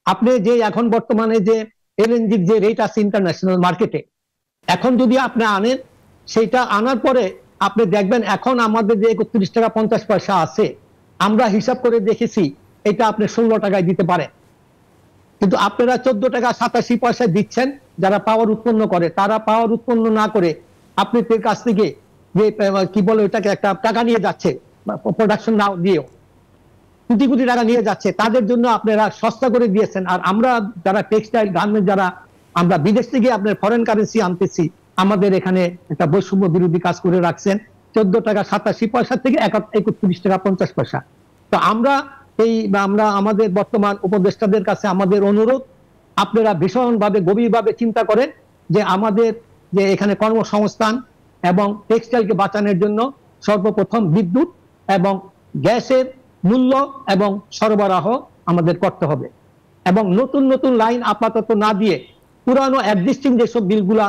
আপনি যে এখন বর্তমানে যে এলএনজির যে রেট আছে ইন্টারন্যাশনাল মার্কেটে, এখন যদি আপনি আনেন, সেটা আনার পরে আপনি দেখবেন এখন আমাদের যে 31 টাকা 50 পয়সা আছে, আমরা হিসাব করে দেখেছি এটা আপনি 16 টাকায় দিতে পারেন। কিন্তু আপনারা 14 টাকা 87 পয়সায় দিচ্ছেন। যারা পাওয়ার উৎপন্ন করে, তারা পাওয়ার উৎপন্ন না করে আপনাদের কাছ থেকে যে কি বলে ওইটাকে একটা টাকা নিয়ে যাচ্ছে, প্রোডাকশন না দিয়েও কোটি কোটি টাকা নিয়ে যাচ্ছে। তাদের জন্য আপনারা সস্তা করে দিয়েছেন। আর আমরা যারা টেক্সটাইল গার্মেন্টস, যারা আমরা বিদেশ থেকে আপনার ফরেন কারেন্সি আনতেছি, আমাদের এখানে একটা বৈষম্য বিরোধী কাজ করে রাখছেন। 14 টাকা 87 পয়সা থেকে 31 টাকা 50 পয়সা। তো আমরা আমাদের বর্তমান উপদেষ্টাদের কাছে আমাদের অনুরোধ, আপনারা ভীষণভাবে গভীরভাবে চিন্তা করেন যে আমাদের যে এখানে কর্মসংস্থান এবং টেক্সটাইলকে বাঁচানোর জন্য সর্বপ্রথম বিদ্যুৎ এবং গ্যাসের মূল্য এবং সরবরাহ আমাদের করতে হবে। এবং নতুন নতুন লাইন আপাতত না দিয়ে পুরানো এক্সিস্টিং যেসব বিলগুলা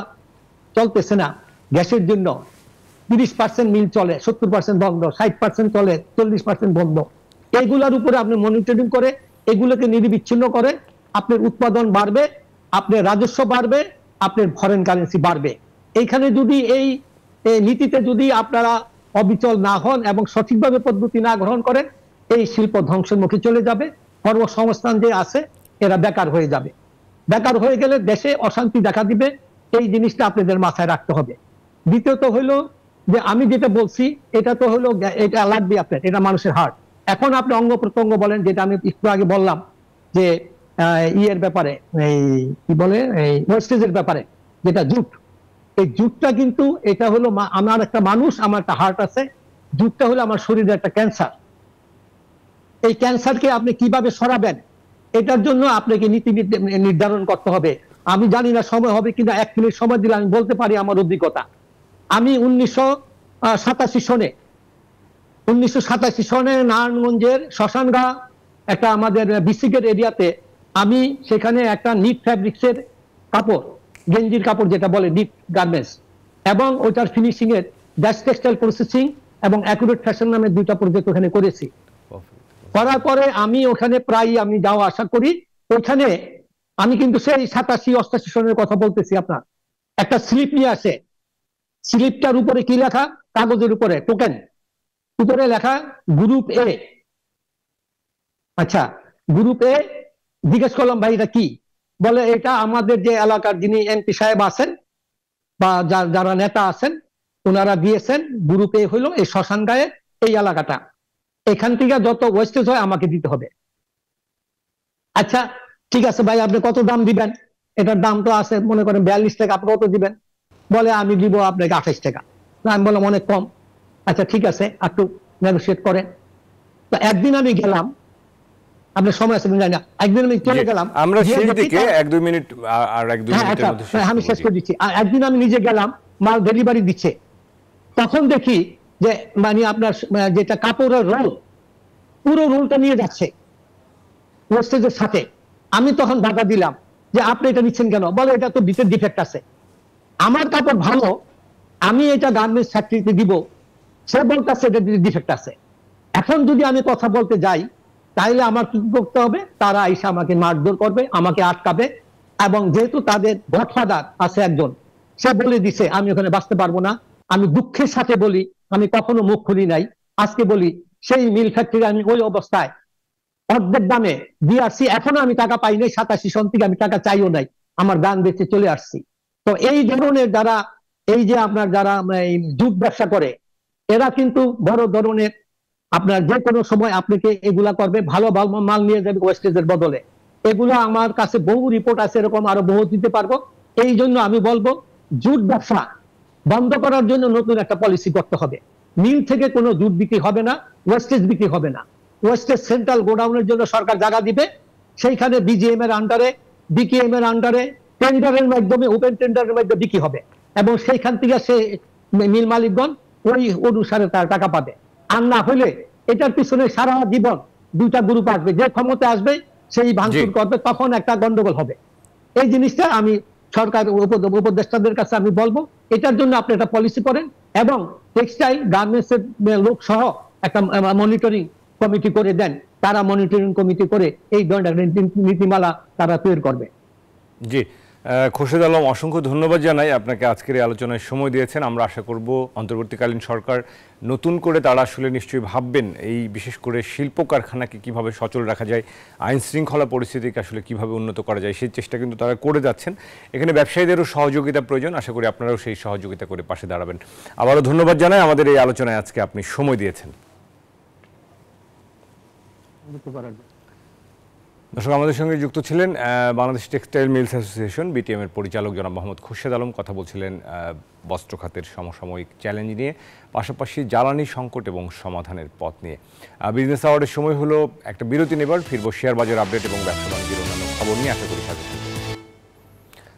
চলতেছে না গ্যাসের জন্য, 30% মিল চলে, 70% বন্ধ, 60% চলে, 40% বন্ধ, এইগুলার উপরে আপনি মনিটরিং করে এগুলোকে নিরবিচ্ছিন্ন করে আপনার উৎপাদন বাড়বে, আপনার রাজস্ব বাড়বে, আপনার ফরেন কারেন্সি বাড়বে। এইখানে যদি এই নীতিতে যদি আপনারা অবিচল না হন এবং সঠিকভাবে পদ্ধতি না গ্রহণ করেন, এই শিল্প ধ্বংসের মুখে চলে যাবে। কর্মসংস্থান যে আছে এরা বেকার হয়ে যাবে। বেকার হয়ে গেলে দেশে অশান্তি দেখা দিবে, এই জিনিসটা আপনাদের মাথায় রাখতে হবে। দ্বিতীয়ত হলো যে আমি যেটা বলছি এটা তো হলো এটা লাগবে আপনার, এটা মানুষের হার্ট। এখন আপনি অঙ্গ প্রত্যঙ্গ বলেন, যেটা আমি একটু আগে বললাম যে ইয়ের ব্যাপারে, এই কি বলে এই ওয়েস্টেজের ব্যাপারে, যেটা জুট, এই জুটটা কিন্তু এটা হলো আমার একটা মানুষ, আমার একটা হার্ট আছে, জুটটা হলো আমার শরীরের একটা ক্যান্সার। এই ক্যান্সারকে আপনি কিভাবে সরাবেন, এটার জন্য আপনাকে নীতি নির্ধারণ করতে হবে। আমি জানি না সময় হবে কিনা, 1 মিনিট সময় দিলে আমি বলতে পারি আমার অভিজ্ঞতা। আমি 1987 সনে নারায়ণগঞ্জের শ্মশানগা একটা আমাদের বিসিকের এরিয়াতে আমি সেখানে একটা নিট ফ্যাব্রিক্সের কাপড়, গেঞ্জির কাপড় যেটা বলে নিট গার্মেন্টস, এবং ওইটার ফিনিশিং এর ড্যাশ টেক্সটাইল প্রসেসিং এবং অ্যাকুরেট ফ্যাশন নামে 2টা প্রজেক্ট ওখানে করেছি। করার পরে আমি ওখানে প্রায় আমি যাওয়া আসা করি। ওখানে আমি কিন্তু সেই 87-88 সনের কথা বলতেছি। আপনার একটা স্লিপ নিয়ে আসে, স্লিপটার উপরে কি লেখা, কাগজের উপরে টোকেন উপরে লেখা গ্রুপ এ। আচ্ছা, গ্রুপ এ জিজ্ঞেস করলাম ভাই এটা কি, বলে এটা আমাদের যে এলাকার যিনি এমপি সাহেব আছেন বা যারা নেতা আছেন ওনারা দিয়েছেন। গ্রুপ এ হলো এই শ্মশানগাঁয়ের এই এলাকাটা, এখান থেকে যত ওয়েস্টেজ হয় আমাকে দিতে হবে। আচ্ছা ঠিক আছে ভাই, আপনি কত দাম দিবেন? এটার দাম তো আছে মনে করেন 42 টাকা, আপনি কত দিবেন? বলে আমি দিব আপনাকে 28 টাকা। আমি বললাম অনেক কম। আচ্ছা ঠিক আছে, একটু নেগোশিয়েট করেন। তো একদিন আমি গেলাম, আপনার সময় আছে জানি না, একদিন আমি চলে গেলাম। আমরা সেই দিকে 1-2 মিনিট আর 1-2 মিনিটের মধ্যে আমি শেষ করে দিচ্ছি। একদিন আমি নিজে গেলাম, মাল ডেলিভারি দিচ্ছে, তখন দেখি যে মানে আপনার যেটা কাপড়ের রোল, পুরো রোলটা নিয়ে যাচ্ছে ওয়েস্টেজের সাথে। আমি তখন বাধা দিলাম যে আপনি এটা নিচ্ছেন কেন? বলে এটা তো ভিতরে ডিফেক্ট আছে। আমার কাপড় ভালো, আমি এটা গার্মেন্টস ফ্যাক্টরিতে দিব, সে বলতেছে এটা ডিফেক্ট আছে। এখন যদি আমি কথা বলতে যাই তাহলে আমার কি করতে হবে? তারা এসে আমাকে মারধর করবে, আমাকে আটকাবে, এবং যেহেতু তাদের গডফাদার আছে একজন, সে বলে দিছে আমি ওখানে বাঁচতে পারবো না। আমি দুঃখের সাথে বলি, আমি কখনো মুখ খুলি নাই, আজকে বলি সেই মিল ফ্যাক্টরি আমি ওই অবস্থায় অর্ধেক দামে দিয়ে আসছি। এখনো আমি টাকা পাই নাই, 87 সন থেকে আমি টাকা চাইও নাই, আমার দান বেঁচে চলে আসছি। তো এই ধরনের যারা এই যে আপনার যারা জুট ব্যবসা করে, এরা কিন্তু বড় ধরনের আপনার যে কোনো সময় আপনাকে এগুলা করবে, ভালো ভালো মাল নিয়ে যাবে ওয়েস্টেজের বদলে। এগুলো আমার কাছে বহু রিপোর্ট আছে, এরকম আরো বহু দিতে পারবো। এই জন্য আমি বলবো জুট ব্যবসা বন্ধ করার জন্য নতুন একটা পলিসি করতে হবে। মিল থেকে কোনো জুট বিক্রি হবে না, ওয়েস্টেজ বিক্রি হবে না। ওয়েস্টেজ সেন্ট্রাল গোডাউনের জন্য সরকার জায়গা দিবে, সেইখানে বিজিএম এর আন্ডারে, বিকেএম এর আন্ডারে টেন্ডারের মাধ্যমে, ওপেন টেন্ডারের মাধ্যমে বিক্রি হবে, এবং সেইখান থেকে সে মিল মালিকগণ ওই অনুসারে তার টাকা পাবে। আর না হলে এটার পিছনে সারা জীবন 2টা গ্রুপ আসবে, যে ক্ষমতা আসবে সেই ভাঙচুর করবে, তখন একটা গন্ডগোল হবে। এই জিনিসটা আমি সরকার উপদেষ্টাদের কাছে আমি বলবো, এটার জন্য আপনি একটা পলিসি করেন, এবং টেক্সটাইল গার্মেন্টস এর লোক সহ একটা মনিটরিং কমিটি করে দেন। তারা মনিটরিং কমিটি করে এই ধরনের নীতিমালা তারা তৈরি করবে। জি, খোরশেদ আলম, অসংখ্য ধন্যবাদ জানাই আপনাকে, আজকের এই আলোচনায় সময় দিয়েছেন। আমরা আশা করব অন্তর্বর্তীকালীন সরকার নতুন করে তারা আসলে নিশ্চয়ই ভাববেন এই বিশেষ করে শিল্প কারখানাকে কীভাবে সচল রাখা যায়, আইন শৃঙ্খলা পরিস্থিতিকে আসলে কীভাবে উন্নত করা যায়, সেই চেষ্টা কিন্তু তারা করে যাচ্ছেন। এখানে ব্যবসায়ীদেরও সহযোগিতা প্রয়োজন, আশা করি আপনারাও সেই সহযোগিতা করে পাশে দাঁড়াবেন। আবারও ধন্যবাদ জানাই, আমাদের এই আলোচনায় আজকে আপনি সময় দিয়েছেন। দর্শক, আমাদের সঙ্গে যুক্ত ছিলেন Bangladesh textile mills association BTM এর পরিচালক জনাব মোহাম্মদ খোরশেদ আলম। কথা বলছিলেন বস্ত্র খাতের সমসাময়িক চ্যালেঞ্জ নিয়ে, পাশাপাশি জ্বালানি সংকট এবং সমাধানের পথ নিয়ে। বিজনেস আওয়ার্ডের সময় হলো একটা বিরতি নেবার, ফিরবো শেয়ার বাজার আপডেট এবং ব্যবসা বাণিজ্যের অন্যান্য খবর নিয়ে। আশা করি স্বাগত।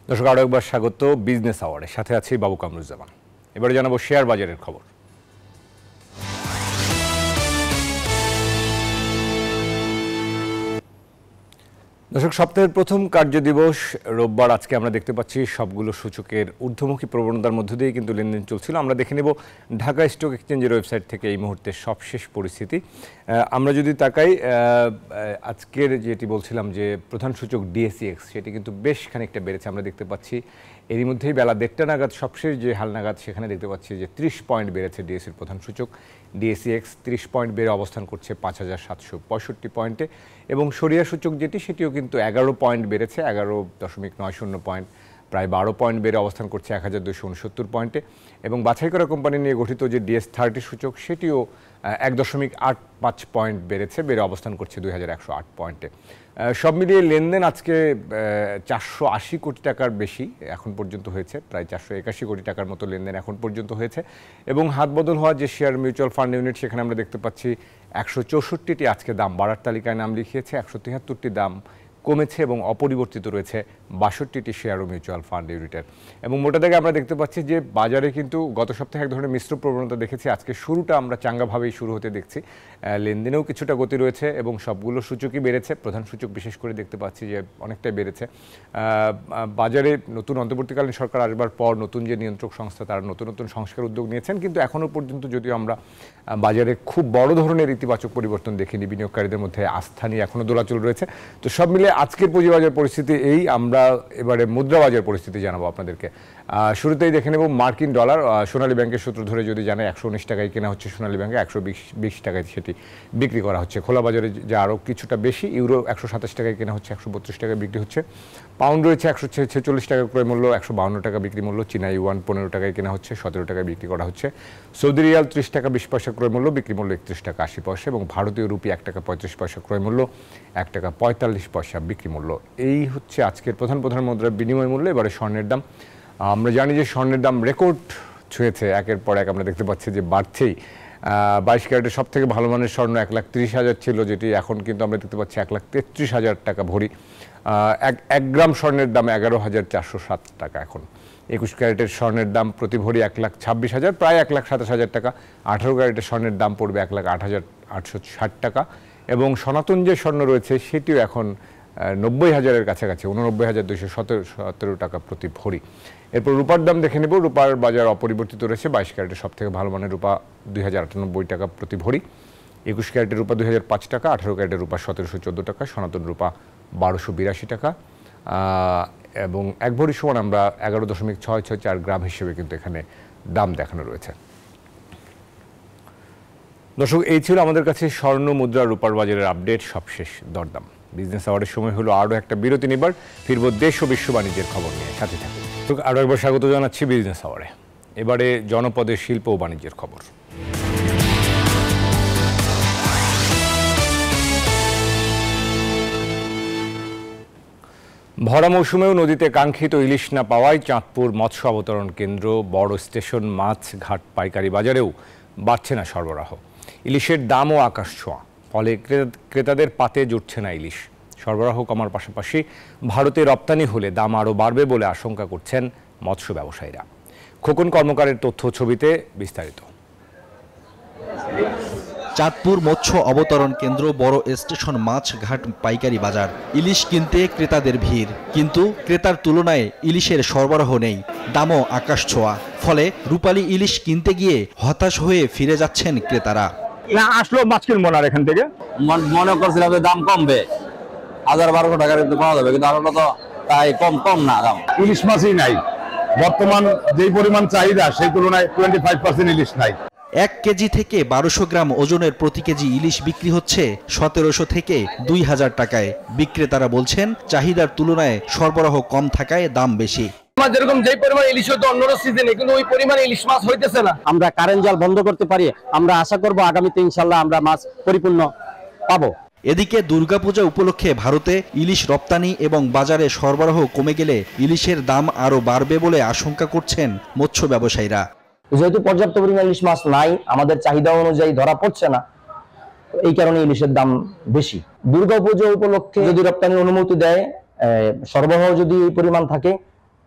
দর্শক, আরও একবার স্বাগত বিজনেস আওয়ার্ডের সাথে আছি বাবু কামরুজ্জামান। এবারে জানাবো শেয়ার বাজারের খবর। দর্শক, সপ্তাহের প্রথম কার্যদিবস রোববার, আজকে আমরা দেখতে পাচ্ছি সবগুলো সূচকের ঊর্ধ্বমুখী প্রবণতার মধ্য দিয়ে কিন্তু লেনদেন চলছিল। আমরা দেখে নেব ঢাকা স্টক এক্সচেঞ্জের ওয়েবসাইট থেকে এই মুহূর্তে সবশেষ পরিস্থিতি। আমরা যদি তাকাই, আজকের যেটি বলছিলাম যে প্রধান সূচক ডিএসইএক্স, সেটি কিন্তু বেশ খানিকটা বেড়েছে। আমরা দেখতে পাচ্ছি এরই মধ্যেই বেলা 1:30 নাগাদ সবশেষ যে হালনাগাদ, সেখানে দেখতে পাচ্ছি যে 30 পয়েন্ট বেড়েছে ডিএসইর প্রধান সূচক ডিএসইএক্স। 30 পয়েন্ট বেড়ে অবস্থান করছে 5765 পয়েন্টে, এবং সরিয়া সূচক যেটি, সেটিও কিন্তু 11 পয়েন্ট বেড়েছে, 11.90 পয়েন্ট প্রায় 12 পয়েন্ট বেড়ে অবস্থান করছে 1269 পয়েন্টে, এবং বাছাই করা কোম্পানি নিয়ে গঠিত যে DS30 সূচক সেটিও 1.85 পয়েন্ট বেড়ে অবস্থান করছে 2108 পয়েন্টে। সব মিলিয়ে লেনদেন আজকে 480 কোটি টাকার বেশি এখন পর্যন্ত হয়েছে, প্রায় 481 কোটি টাকার মতো লেনদেন এখন পর্যন্ত হয়েছে, এবং হাত বদল হওয়া যে শেয়ার মিউচুয়াল ফান্ড ইউনিট সেখানে আমরা দেখতে পাচ্ছি 164টি আজকে দাম বাড়ার তালিকায় নাম লিখিয়েছে, 173টি দাম কমেছে এবং অপরিবর্তিত রয়েছে 62টি শেয়ার ও মিউচুয়াল ফান্ড ইউনিটের। এবং মোটা দাগে আমরা দেখতে পাচ্ছি যে বাজারে কিন্তু গত সপ্তাহে এক ধরনের মিশ্র প্রবণতা দেখেছি, আজকে শুরুটা আমরা চাঙ্গাভাবেই শুরু হতে দেখছি, লেনদেনেও কিছুটা গতি রয়েছে এবং সবগুলো সূচকই বেড়েছে, প্রধান সূচক বিশেষ করে দেখতে পাচ্ছি যে অনেকটাই বেড়েছে। বাজারে নতুন অন্তর্বর্তীকালীন সরকার আসবার পর নতুন যে নিয়ন্ত্রক সংস্থা তারা নতুন নতুন সংস্কার উদ্যোগ নিয়েছেন, কিন্তু এখনও পর্যন্ত যদিও আমরা বাজারে খুব বড় ধরনের ইতিবাচক পরিবর্তন দেখিনি, বিনিয়োগকারীদের মধ্যে আস্থা নিয়ে এখনও দোলাচল রয়েছে। তো সব মিলে আজকের পুঁজিবাজার পরিস্থিতি এই। আমরা এবারে মুদ্রা বাজার পরিস্থিতি জানাবো আপনাদেরকে। শুরুতেই দেখে নেব মার্কিন ডলার। সোনালী ব্যাংকের সূত্র ধরে যদি জানায় 119 টাকায় কেনা হচ্ছে সোনালী ব্যাংকে, 120 টাকায় সেটি বিক্রি করা হচ্ছে। খোলা বাজারে যা আরও কিছুটা বেশি, ইউরো 127 টাকায় কেনা হচ্ছে, 132 টাকায় বিক্রি হচ্ছে। পাউন্ড রয়েছে 146 টাকা ক্রয় মূল্য, 152 টাকা বিক্রি মূল্য। চীনা ইউয়ান 15 টাকায় কেনা হচ্ছে, 17 টাকায় বিক্রি করা হচ্ছে। সৌদি রিয়াল 30 টাকা 20 পয়সা ক্রয় মূল্য, বিক্রি মূল্য 31 টাকা 80 পয়সা, এবং ভারতীয় রুপি 1 টাকা 35 পয়সা ক্রয় মূল্য, 1 টাকা 45 পয়সা বিক্রি মূল্য। এই হচ্ছে আজকের প্রধান মুদ্রার বিনিময় মূল্য। এবারে স্বর্ণের দাম। আমরা জানি যে স্বর্ণের দাম রেকর্ড ছুঁয়েছে, একের পর এক আমরা দেখতে পাচ্ছি যে বাড়ছেই। 22 ক্যারেটের সব থেকে ভালো মানের স্বর্ণ 1,30,000 ছিল, যেটি এখন কিন্তু আমরা দেখতে পাচ্ছি 1,33,000 টাকা ভরি। 1 গ্রাম স্বর্ণের দাম 11,407 টাকা এখন। 21 ক্যারেটের স্বর্ণের দাম প্রতি ভরি 1,26,000, প্রায় 1,27,000 টাকা। 18 ক্যারেটের স্বর্ণের দাম পড়বে 1,08,860 টাকা, এবং সনাতন যে স্বর্ণ রয়েছে সেটিও এখন 90,000-এর কাছাকাছি, 89,217 টাকা প্রতি ভরি। এরপর রূপার দাম দেখে নেব। রূপার বাজার অপরিবর্তিত রয়েছে। 22 ক্যারেটের সব থেকে ভালো মানের রূপা 2,098 টাকা প্রতি ভরি। 21 ক্যারেটের রূপা 2,005 টাকা। 18 ক্যারেটের রূপা 1,714 টাকা। সনাতন রূপা 1,282 টাকা, এবং এক ভরি সমান আমরা 11.664 গ্রাম হিসেবে কিন্তু এখানে দাম দেখানো রয়েছে। দর্শক, এই ছিল আমাদের কাছে স্বর্ণ, মুদ্রা, রূপার বাজারের আপডেট, সবশেষ দরদাম। বিজনেস আওয়ারের সময় হলো আরও একটা বিরতি নিবার, ফিরব দেশ ও বিশ্ব বাণিজ্যের খবর নিয়ে। সাথে থাকুন। আরও একবার স্বাগত জানাচ্ছি বিজনেস আওয়ারে। এবারে জনপদের শিল্প ও বাণিজ্যের খবর। ভরা মৌসুমেও নদীতে কাঙ্ক্ষিত ইলিশ না পাওয়ায় চাঁদপুর মৎস্য অবতরণ কেন্দ্র, বড় স্টেশন, মাছ ঘাট পাইকারি বাজারেও বাড়ছে না সরবরাহ। ইলিশের দামও আকাশ ছোঁয়া, ফলে ক্রেতাদের পাতে জুটছে না ইলিশ। সরবরাহ কমার পাশাপাশি ভারতে রপ্তানি হলে দাম আরও বাড়বে বলে আশঙ্কা করছেন মৎস্য ব্যবসায়ীরা। খোকন কর্মকারের তথ্য ছবিতে বিস্তারিত। চাঁদপুর মৎস্য অবতরণ কেন্দ্র, বড় স্টেশন, মাছ ঘাট পাইকারি বাজার। ইলিশ কিনতে ক্রেতাদের ভিড়, কিন্তু ক্রেতার তুলনায় ইলিশের সরবরাহ নেই, দামও আকাশ ছোঁয়া। ফলে রূপালী ইলিশ কিনতে গিয়ে হতাশ হয়ে ফিরে যাচ্ছেন ক্রেতারা। না আসলো মাছ কিনবো না এখান থেকে, মনে করছিলাম যে দাম কমবে, 1,000-1,200 টাকার পাওয়া যাবে, কিন্তু আসলে তো তাই কম না দাম। ইলিশ মাছই নাই বর্তমান, যেই পরিমাণ চাহিদা সেই তুলনায় 25% ইলিশ নাই। 1 কেজি থেকে 1200 গ্রাম ওজনের প্রতি কেজি ইলিশ বিক্রি হচ্ছে 1700 থেকে 2000 টাকায়। বিক্রেতারা বলছেন চাহিদার তুলনায় সরবরাহ কম থাকায় দাম বেশি। যেরকম যেই পরিমাণ ইলিশ হতো অন্য সিজনে, কিন্তু ওই পরিমাণ ইলিশ মাছ হইতেছে না। আমরা কারেন্ট জাল বন্ধ করতে পারি, আমরা আশা করব আগামীতে ইনশাল্লাহ আমরা মাছ পরিপূর্ণ পাবো। এদিকে দুর্গাপূজা উপলক্ষে ভারতে ইলিশ রপ্তানি এবং বাজারে সরবরাহ কমে গেলে ইলিশের দাম আরও বাড়বে বলে আশঙ্কা করছেন মৎস্য ব্যবসায়ীরা। যেহেতু পর্যাপ্ত পরিমাণ ইলিশ মাছ নাই, আমাদের চাহিদা অনুযায়ী ধরা পড়ছে না, এই কারণে ইলিশের দাম বেশি। দুর্গাপূজা উপলক্ষে যদি রপ্তানির অনুমতি দেয়, সরবরাহ যদি এই পরিমাণ থাকে,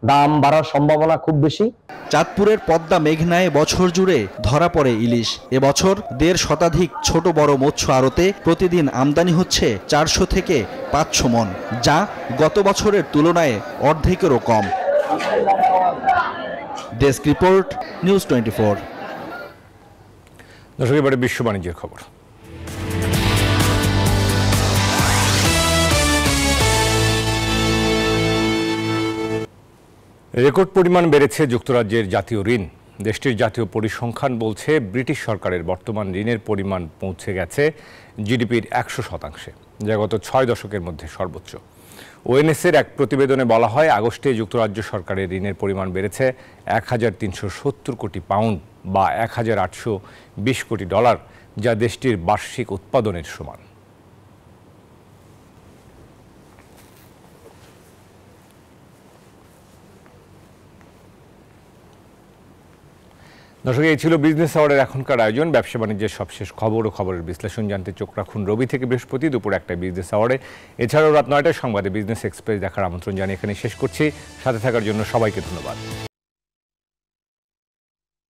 দাম বাড়ার সম্ভাবনা খুব বেশি। চাঁদপুরের পদ্মা মেঘনায় বছর জুড়ে ধরা পড়ে ইলিশ। এবছর 1.5 শতাধিক ছোট বড় মৎস্য আড়তে প্রতিদিন আমদানি হচ্ছে 400 থেকে 500 মন, যা গত বছরের তুলনায় অর্ধেকেরও কম। Desk report, news 24। দর্শক, এবারে বিশ্ব বাণিজ্যের খবর। রেকর্ড পরিমাণ বেড়েছে যুক্তরাজ্যের জাতীয় ঋণ। দেশটির জাতীয় পরিসংখ্যান বলছে ব্রিটিশ সরকারের বর্তমান ঋণের পরিমাণ পৌঁছে গেছে জিডিপির 100%, যা গত 6 দশকের মধ্যে সর্বোচ্চ। ওএনএস-এর এক প্রতিবেদনে বলা হয়, আগস্টে যুক্তরাজ্য সরকারের ঋণের পরিমাণ বেড়েছে 1,370 কোটি পাউন্ড বা 1,820 কোটি ডলার, যা দেশটির বার্ষিক উৎপাদনের সমান। দর্শক, এই ছিল বিজনেস আওয়ারের এখনকার আয়োজন। ব্যবসা বাণিজ্যের সবশেষ খবর ও খবরের বিশ্লেষণ জানতে চোখ রাখুন রবি থেকে বৃহস্পতি দুপুর 1টায় বিজনেস আওয়ারে। এছাড়াও রাত 9টায় সংবাদে বিজনেস এক্সপ্রেস দেখার আমন্ত্রণ জানিয়ে এখানে শেষ করছি। সাথে থাকার জন্য সবাইকে ধন্যবাদ।